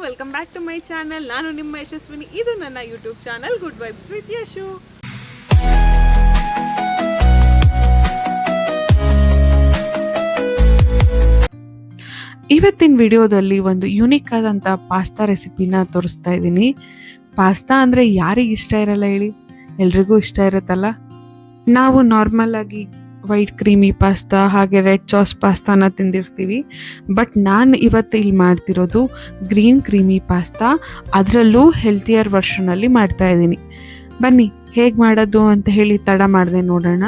Welcome back to my channel. ನಾನು ನಿಮ್ಮ ಯಶಸ್ವಿನಿ. ಇದು ನನ್ನ YouTube channel good vibes with Yashu. ಇವತ್ತಿನ ವಿಡಿಯೋದಲ್ಲಿ ಒಂದು ಯುನಿಕ್ ಆದಂಥ ಪಾಸ್ತಾ ರೆಸಿಪಿನ ತೋರಿಸ್ತಾ ಇದ್ದೀನಿ. ಪಾಸ್ತಾ ಅಂದರೆ ಯಾರಿಗೆ ಇಷ್ಟ ಇರಲ್ಲ ಹೇಳಿ, ಎಲ್ರಿಗೂ ಇಷ್ಟ ಇರುತ್ತಲ್ಲ. ನಾವು ನಾರ್ಮಲ್ ಆಗಿ ವೈಟ್ ಕ್ರೀಮಿ ಪಾಸ್ತಾ ಹಾಗೆ ರೆಡ್ ಸಾಸ್ ಪಾಸ್ತಾನ ತಿಂದಿರ್ತೀವಿ. ಬಟ್ ನಾನು ಇವತ್ತು ಇಲ್ಲಿ ಮಾಡ್ತಿರೋದು ಗ್ರೀನ್ ಕ್ರೀಮಿ ಪಾಸ್ತಾ, ಅದರಲ್ಲೂ ಹೆಲ್ತಿಯರ್ ವರ್ಷನಲ್ಲಿ ಮಾಡ್ತಾ ಇದ್ದೀನಿ. ಬನ್ನಿ ಹೇಗೆ ಮಾಡೋದು ಅಂತ ಹೇಳಿ ತಡ ಮಾಡಿದೆ ನೋಡೋಣ.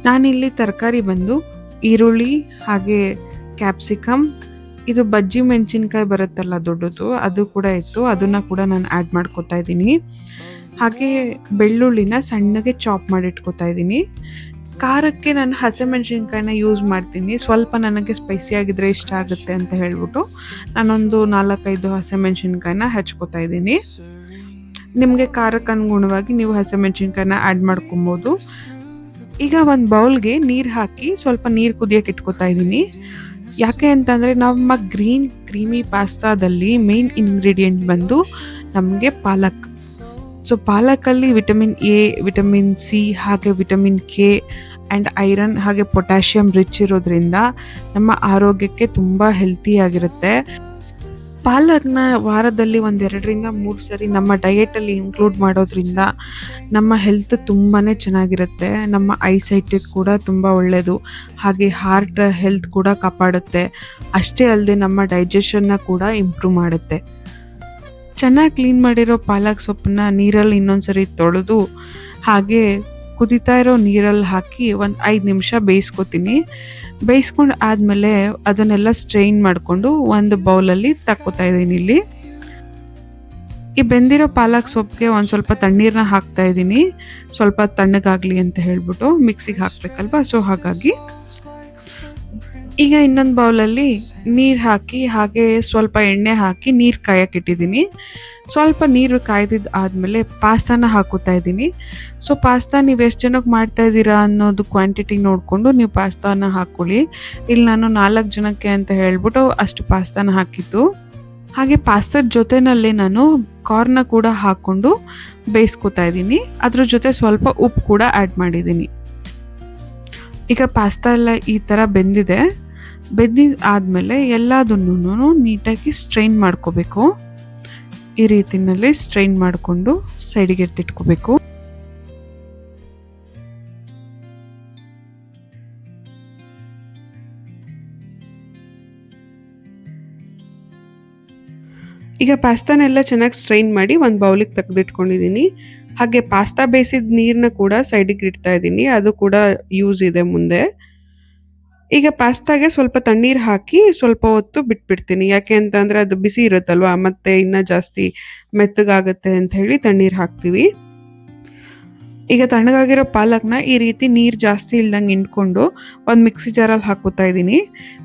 ನಾನಿಲ್ಲಿ ತರಕಾರಿ ಬಂದು ಈರುಳ್ಳಿ ಹಾಗೆ ಕ್ಯಾಪ್ಸಿಕಮ್, ಇದು ಬಜ್ಜಿ ಮೆಣಸಿನ್ಕಾಯಿ ಬರುತ್ತಲ್ಲ ದೊಡ್ಡದು, ಅದು ಕೂಡ ಇತ್ತು, ಅದನ್ನು ಕೂಡ ನಾನು ಆ್ಯಡ್ ಮಾಡ್ಕೊತಾ ಇದ್ದೀನಿ. ಹಾಗೆ ಬೆಳ್ಳುಳ್ಳಿನ ಸಣ್ಣಗೆ ಚಾಪ್ ಮಾಡಿ ಇಟ್ಕೊತಾ ಇದ್ದೀನಿ. ಖಾರಕ್ಕೆ ನಾನು ಹಸಿಮೆಣಸಿನ್ಕಾಯಿನ ಯೂಸ್ ಮಾಡ್ತೀನಿ, ಸ್ವಲ್ಪ ನನಗೆ ಸ್ಪೈಸಿ ಆಗಿದ್ರೆ ಇಷ್ಟ ಆಗುತ್ತೆ ಅಂತ ಹೇಳ್ಬಿಟ್ಟು ನಾನೊಂದು 4-5 ಹಸಿಮೆಣಸಿನ್ಕಾಯಿನ ಹಚ್ಕೋತಾ ಇದ್ದೀನಿ. ನಿಮಗೆ ಖಾರಕ್ಕೆ ಅನುಗುಣವಾಗಿ ನೀವು ಹಸಿಮೆಣಸಿನ್ಕಾಯಿನ ಆ್ಯಡ್ ಮಾಡ್ಕೊಬೋದು. ಈಗ ಒಂದು ಬೌಲ್ಗೆ ನೀರು ಹಾಕಿ ಸ್ವಲ್ಪ ನೀರು ಕುದಿಯೋಕೆ ಇಟ್ಕೊತಾ ಇದ್ದೀನಿ. ಯಾಕೆ ಅಂತಂದರೆ ನಮ್ಮ ಗ್ರೀನ್ ಕ್ರೀಮಿ ಪಾಸ್ತಾದಲ್ಲಿ ಮೇನ್ ಇಂಗ್ರೀಡಿಯೆಂಟ್ ಬಂದು ನಮಗೆ ಪಾಲಕ್. ಸೊ ಪಾಲಕಲ್ಲಿ ವಿಟಮಿನ್ ಎ, ವಿಟಮಿನ್ ಸಿ ಹಾಗೆ ವಿಟಮಿನ್ ಕೆ ಆ್ಯಂಡ್ ಐರನ್ ಹಾಗೆ ಪೊಟ್ಯಾಷಿಯಮ್ ರಿಚ್ ಇರೋದ್ರಿಂದ ನಮ್ಮ ಆರೋಗ್ಯಕ್ಕೆ ತುಂಬ ಹೆಲ್ತಿಯಾಗಿರುತ್ತೆ. ಪಾಲಕ್ನ ವಾರದಲ್ಲಿ 1-2-3 ಸರಿ ನಮ್ಮ ಡಯೆಟಲ್ಲಿ ಇನ್ಕ್ಲೂಡ್ ಮಾಡೋದ್ರಿಂದ ನಮ್ಮ ಹೆಲ್ತ್ ತುಂಬಾ ಚೆನ್ನಾಗಿರುತ್ತೆ. ನಮ್ಮ ಐಸೈಟಿಗೆ ಕೂಡ ತುಂಬ ಒಳ್ಳೆಯದು, ಹಾಗೆ ಹಾರ್ಟ್ ಹೆಲ್ತ್ ಕೂಡ ಕಾಪಾಡುತ್ತೆ. ಅಷ್ಟೇ ಅಲ್ಲದೆ ನಮ್ಮ ಡೈಜೆಷನ್ನ ಕೂಡ ಇಂಪ್ರೂವ್ ಮಾಡುತ್ತೆ. ಚೆನ್ನಾಗಿ ಕ್ಲೀನ್ ಮಾಡಿರೋ ಪಾಲಕ್ ಸೊಪ್ಪನ್ನ ನೀರಲ್ಲಿ ಇನ್ನೊಂದು ಸರಿ ತೊಳೆದು ಹಾಗೆ ಕುದೀತಾ ಇರೋ ನೀರಲ್ಲಿ ಹಾಕಿ ಒಂದು 5 ನಿಮಿಷ ಬೇಯಿಸ್ಕೊತೀನಿ. ಬೇಯಿಸ್ಕೊಂಡು ಆದಮೇಲೆ ಅದನ್ನೆಲ್ಲ ಸ್ಟ್ರೈನ್ ಮಾಡಿಕೊಂಡು ಒಂದು ಬೌಲಲ್ಲಿ ತಕ್ಕೋತಾ ಇದ್ದೀನಿ. ಇಲ್ಲಿ ಈ ಬೆಂದಿರೋ ಪಾಲಕ್ ಸೊಪ್ಪಿಗೆ ಒಂದು ಸ್ವಲ್ಪ ತಣ್ಣೀರನ್ನ ಹಾಕ್ತಾ ಇದ್ದೀನಿ, ಸ್ವಲ್ಪ ತಣ್ಣಗಾಗಲಿ ಅಂತ ಹೇಳ್ಬಿಟ್ಟು, ಮಿಕ್ಸಿಗೆ ಹಾಕಬೇಕಲ್ವ, ಸೊ ಹಾಗಾಗಿ. ಈಗ ಇನ್ನೊಂದು ಬೌಲಲ್ಲಿ ನೀರು ಹಾಕಿ ಹಾಗೆ ಸ್ವಲ್ಪ ಎಣ್ಣೆ ಹಾಕಿ ನೀರು ಕಾಯಕ್ಕೆ ಇಟ್ಟಿದ್ದೀನಿ. ಸ್ವಲ್ಪ ನೀರು ಕಾಯ್ದಿದ್ದು ಆದಮೇಲೆ ಪಾಸ್ತಾನ ಹಾಕೋತಾ ಇದ್ದೀನಿ. ಸೊ ಪಾಸ್ತಾ ನೀವು ಎಷ್ಟು ಜನಕ್ಕೆ ಮಾಡ್ತಾ ಇದ್ದೀರಾ ಅನ್ನೋದು ಕ್ವಾಂಟಿಟಿ ನೋಡಿಕೊಂಡು ನೀವು ಪಾಸ್ತಾನ ಹಾಕ್ಕೊಳ್ಳಿ. ಇಲ್ಲಿ ನಾನು 4 ಜನಕ್ಕೆ ಅಂತ ಹೇಳ್ಬಿಟ್ಟು ಅಷ್ಟು ಪಾಸ್ತಾನ ಹಾಕಿದ್ದು. ಹಾಗೆ ಪಾಸ್ತಾದ ಜೊತೆನಲ್ಲೇ ನಾನು ಕಾರ್ನ ಕೂಡ ಹಾಕ್ಕೊಂಡು ಬೇಯಿಸ್ಕೊತಾ ಇದ್ದೀನಿ. ಅದ್ರ ಜೊತೆ ಸ್ವಲ್ಪ ಉಪ್ಪು ಕೂಡ ಆ್ಯಡ್ ಮಾಡಿದ್ದೀನಿ. ಈಗ ಪಾಸ್ತಾ ಎಲ್ಲ ಈ ಥರ ಬೆಂದಿದ್ದಾದಮೇಲೆ ಎಲ್ಲದನ್ನೂ ನೀಟಾಗಿ ಸ್ಟ್ರೈನ್ ಮಾಡ್ಕೋಬೇಕು. ಈ ರೀತಿಯಲ್ಲಿ ಸ್ಟ್ರೈನ್ ಮಾಡಿಕೊಂಡು ಸೈಡಿಗೆ ಎತ್ತಿಟ್ಕೋಬೇಕು. ಈಗ ಪಾಸ್ತಾನೆಲ್ಲ ಚೆನ್ನಾಗಿ ಸ್ಟ್ರೈನ್ ಮಾಡಿ ಒಂದು ಬೌಲಿಗೆ ತೆಗೆದಿಟ್ಕೊಂಡಿದ್ದೀನಿ. ಹಾಗೆ ಪಾಸ್ತಾ ಬೇಯಿಸಿದ ನೀರನ್ನ ಕೂಡ ಸೈಡಿಗೆ ಇಡ್ತಾ ಇದ್ದೀನಿ, ಅದು ಕೂಡ ಯೂಸ್ ಇದೆ ಮುಂದೆ. ಈಗ ಪಾಸ್ತಾಗೆ ಸ್ವಲ್ಪ ತಣ್ಣೀರು ಹಾಕಿ ಸ್ವಲ್ಪ ಹೊತ್ತು ಬಿಟ್ಬಿಡ್ತೀನಿ. ಯಾಕೆ ಅಂತಂದರೆ ಅದು ಬಿಸಿ ಇರುತ್ತಲ್ವ, ಮತ್ತೆ ಇನ್ನೂ ಜಾಸ್ತಿ ಮೆತ್ತಗಾಗುತ್ತೆ ಅಂತ ಹೇಳಿ ತಣ್ಣೀರು ಹಾಕ್ತೀವಿ. ಈಗ ತಣ್ಣಗಾಗಿರೋ ಪಾಲಕ್ನ ಈ ರೀತಿ ನೀರು ಜಾಸ್ತಿ ಇಲ್ದಂಗೆ ಹಿಂಡ್ಕೊಂಡು ಒಂದು ಮಿಕ್ಸಿ ಜಾರಲ್ಲಿ ಹಾಕೋತಾ ಇದ್ದೀನಿ.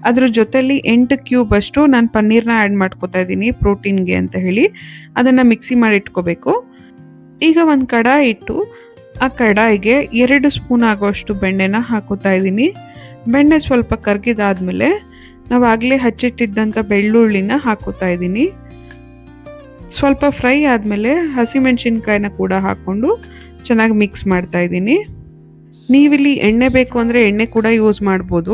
ಅದ್ರ ಜೊತೆಲಿ 8 ಕ್ಯೂಬ್ ಅಷ್ಟು ನಾನು ಪನ್ನೀರ್ನ ಆ್ಯಡ್ ಮಾಡ್ಕೋತಾ ಇದ್ದೀನಿ ಪ್ರೋಟೀನ್ಗೆ ಅಂತ ಹೇಳಿ. ಅದನ್ನು ಮಿಕ್ಸಿ ಮಾಡಿ ಇಟ್ಕೋಬೇಕು. ಈಗ ಒಂದು ಕಡಾಯಿ ಇಟ್ಟು ಆ ಕಡಾಯಿಗೆ 2 ಸ್ಪೂನ್ ಆಗೋಷ್ಟು ಬೆಣ್ಣೆನ ಹಾಕೋತಾ ಇದ್ದೀನಿ. ಬೆಣ್ಣೆ ಸ್ವಲ್ಪ ಕರಗಿದಾದ್ಮೇಲೆ ನಾವಾಗಲೇ ಹಚ್ಚಿಟ್ಟಿದ್ದಂಥ ಬೆಳ್ಳುಳ್ಳಿನ ಹಾಕೋತಾ ಇದ್ದೀನಿ. ಸ್ವಲ್ಪ ಫ್ರೈ ಆದಮೇಲೆ ಹಸಿಮೆಣಸಿನ್ಕಾಯಿನ ಕೂಡ ಹಾಕ್ಕೊಂಡು ಚೆನ್ನಾಗಿ ಮಿಕ್ಸ್ ಮಾಡ್ತಾ ಇದ್ದೀನಿ. ನೀವಿಲ್ಲಿ ಎಣ್ಣೆ ಬೇಕು ಅಂದರೆ ಎಣ್ಣೆ ಕೂಡ ಯೂಸ್ ಮಾಡ್ಬೋದು.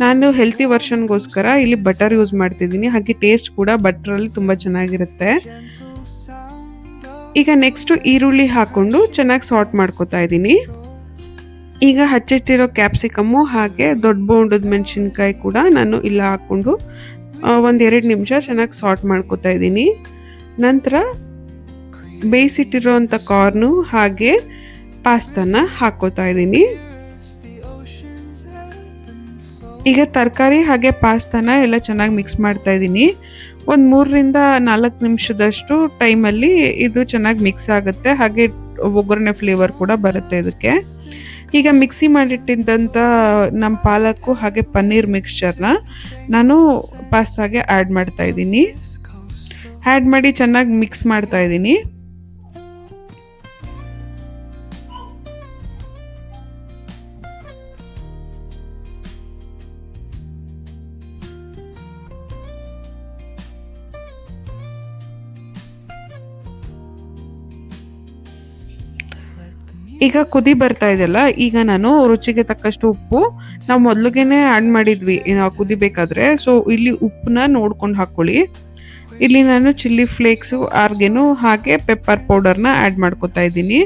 ನಾನು ಹೆಲ್ತಿ ವರ್ಷನ್ಗೋಸ್ಕರ ಇಲ್ಲಿ ಬಟರ್ ಯೂಸ್ ಮಾಡ್ತಿದ್ದೀನಿ. ಹಾಗೆ ಟೇಸ್ಟ್ ಕೂಡ ಬಟರಲ್ಲಿ ತುಂಬ ಚೆನ್ನಾಗಿರುತ್ತೆ. ಈಗ ನೆಕ್ಸ್ಟು ಈರುಳ್ಳಿ ಹಾಕ್ಕೊಂಡು ಚೆನ್ನಾಗಿ ಸಾರ್ಟ್ ಮಾಡ್ಕೋತಾ ಇದ್ದೀನಿ. ಈಗ ಹಚ್ಚಿಟ್ಟಿರೋ ಕ್ಯಾಪ್ಸಿಕಮ್ಮು ಹಾಗೆ ದೊಡ್ಡ ಬೋಂಡದ ಮೆಣಸಿನ್ಕಾಯಿ ಕೂಡ ನಾನು ಇಲ್ಲ ಹಾಕ್ಕೊಂಡು 1-2 ನಿಮಿಷ ಚೆನ್ನಾಗಿ ಸಾರ್ಟ್ ಮಾಡ್ಕೋತಾ ಇದ್ದೀನಿ. ನಂತರ ಬೇಯಿಸಿಟ್ಟಿರೋಂಥ ಕಾರ್ನು ಹಾಗೆ ಪಾಸ್ತಾನ ಹಾಕೋತಾ ಇದ್ದೀನಿ. ಈಗ ತರಕಾರಿ ಹಾಗೆ ಪಾಸ್ತಾನ ಎಲ್ಲ ಚೆನ್ನಾಗಿ ಮಿಕ್ಸ್ ಮಾಡ್ತಾ ಇದ್ದೀನಿ. ಒಂದು 3-4 ನಿಮಿಷದಷ್ಟು ಟೈಮಲ್ಲಿ ಇದು ಚೆನ್ನಾಗಿ ಮಿಕ್ಸ್ ಆಗುತ್ತೆ. ಹಾಗೆ ಒಗ್ಗರಣೆ ಫ್ಲೇವರ್ ಕೂಡ ಬರುತ್ತೆ ಇದಕ್ಕೆ. ಈಗ ಮಿಕ್ಸಿ ಮಾಡಿಟ್ಟಿದ್ದಂಥ ನಮ್ಮ ಪಾಲಕ್ಕು ಹಾಗೆ ಪನ್ನೀರ್ ಮಿಕ್ಸ್ಚರ್ನ ನಾನು ಪಾಸ್ತಾಗೆ ಆ್ಯಡ್ ಮಾಡ್ತಾ ಇದ್ದೀನಿ. ಆ್ಯಡ್ ಮಾಡಿ ಚೆನ್ನಾಗಿ ಮಿಕ್ಸ್ ಮಾಡ್ತಾ ಇದ್ದೀನಿ. ಈಗ ಕುದಿ ಬರ್ತಾ ಇದೆಯಲ್ಲ, ಈಗ ನಾನು ರುಚಿಗೆ ತಕ್ಕಷ್ಟು ಉಪ್ಪು, ನಾವು ಮೊದಲಿಗೆನೆ ಆ್ಯಡ್ ಮಾಡಿದ್ವಿ ನಾವು ಕುದಿಬೇಕಾದ್ರೆ. ಸೊ ಇಲ್ಲಿ ಉಪ್ಪನ್ನ ನೋಡ್ಕೊಂಡು ಹಾಕ್ಕೊಳ್ಳಿ. ಇಲ್ಲಿ ನಾನು ಚಿಲ್ಲಿ ಫ್ಲೇಕ್ಸು, ಆರ್ಗೆನು ಹಾಗೆ ಪೆಪ್ಪರ್ ಪೌಡರ್ನ ಆ್ಯಡ್ ಮಾಡ್ಕೊತಾ ಇದ್ದೀನಿ.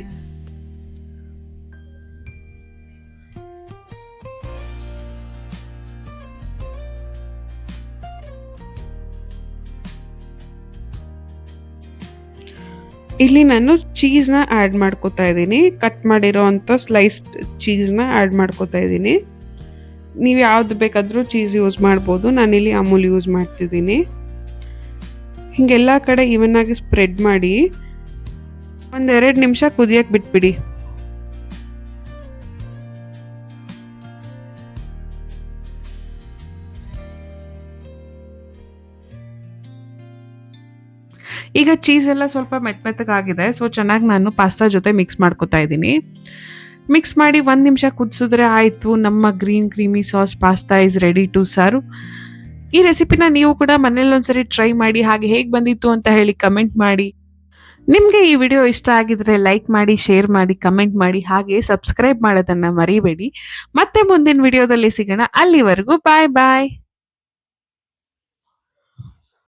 ಇಲ್ಲಿ ನಾನು ಚೀಸ್ನ ಆ್ಯಡ್ ಮಾಡ್ಕೊತಾ ಇದ್ದೀನಿ. ಕಟ್ ಮಾಡಿರೋ ಅಂಥ ಸ್ಲೈಸ್ಡ್ ಚೀಸ್ನ ಆ್ಯಡ್ ಮಾಡ್ಕೊತಾ ಇದ್ದೀನಿ. ನೀವು ಯಾವ್ದು ಬೇಕಾದರೂ ಚೀಸ್ ಯೂಸ್ ಮಾಡ್ಬೋದು. ನಾನಿಲ್ಲಿ ಅಮೂಲ್ ಯೂಸ್ ಮಾಡ್ತಿದ್ದೀನಿ. ಹಿಂಗೆಲ್ಲ ಕಡೆ ಇವನ್ನಾಗಿ ಸ್ಪ್ರೆಡ್ ಮಾಡಿ 1-2 ನಿಮಿಷ ಕುದಿಯಕ್ಕೆ ಬಿಟ್ಬಿಡಿ. ಈಗ ಚೀಸ್ ಎಲ್ಲ ಸ್ವಲ್ಪ ಮೆತ್ತಗಾಗಿದೆ. ಸೊ ಚೆನ್ನಾಗಿ ನಾನು ಪಾಸ್ತಾ ಜೊತೆ ಮಿಕ್ಸ್ ಮಾಡ್ಕೊತಾ ಇದ್ದೀನಿ. ಮಿಕ್ಸ್ ಮಾಡಿ 1 ನಿಮಿಷ ಕುದಿಸಿದ್ರೆ ಆಯಿತು. ನಮ್ಮ green creamy sauce pasta is ready to serve. ಈ ರೆಸಿಪಿನ ನೀವು ಕೂಡ ಮನೇಲಿ ಒಂದ್ಸರಿ ಟ್ರೈ ಮಾಡಿ, ಹಾಗೆ ಹೇಗೆ ಬಂದಿತ್ತು ಅಂತ ಹೇಳಿ ಕಮೆಂಟ್ ಮಾಡಿ. ನಿಮಗೆ ಈ ವಿಡಿಯೋ ಇಷ್ಟ ಆಗಿದ್ರೆ ಲೈಕ್ ಮಾಡಿ, ಶೇರ್ ಮಾಡಿ, ಕಮೆಂಟ್ ಮಾಡಿ, ಹಾಗೆ ಸಬ್ಸ್ಕ್ರೈಬ್ ಮಾಡೋದನ್ನು ಮರಿಬೇಡಿ. ಮತ್ತೆ ಮುಂದಿನ ವಿಡಿಯೋದಲ್ಲಿ ಸಿಗೋಣ. ಅಲ್ಲಿವರೆಗೂ ಬಾಯ್ ಬಾಯ್.